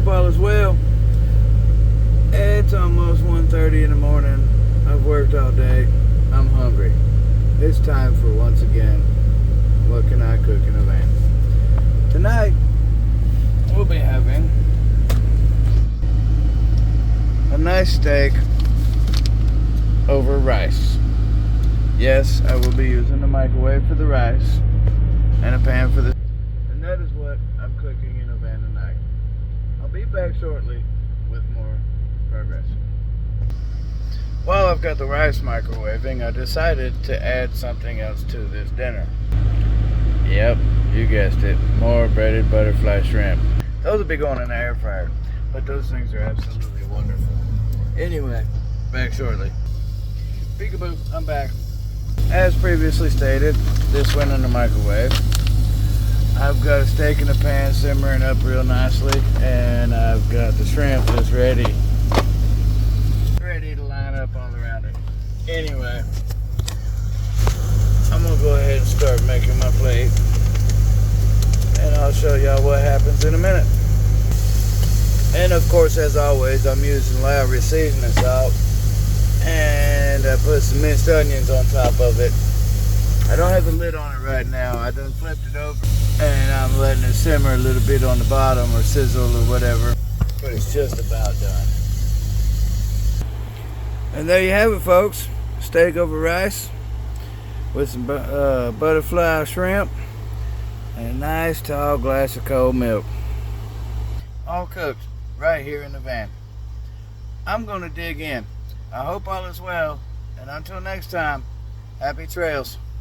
hope all is well. It's almost 1:30 in the morning. I've worked all day. I'm hungry. It's time for, once again, what can I cook in a van? Tonight, we'll be having a nice steak over rice. Yes, I will be using the microwave for the rice and a pan for the... And that is what I'm cooking in a van tonight. I'll be back shortly with more progress. While I've got the rice microwaving, I decided to add something else to this dinner. Yep, you guessed it. More breaded butterfly shrimp. Those will be going in the air fryer, but those things are absolutely wonderful. Anyway, back shortly. Peekaboo, I'm back. As previously stated, this went in the microwave. I've got a steak in the pan simmering up real nicely, and I've got the shrimp just ready to line up all around it. Anyway, I'm gonna go ahead and start making my plate, and I'll show y'all what happens in a minute. And of course, as always, I'm using Lowry seasoning salt, and I put some minced onions on top of it. I don't have the lid on it right now. I done flipped it over, and I'm letting it simmer a little bit on the bottom, or sizzle or whatever, but it's just about done. And there you have it, folks. Steak over rice with some butterfly shrimp and a nice tall glass of cold milk. All cooked right here in the van. I'm gonna dig in. I hope all is well, and until next time, happy trails.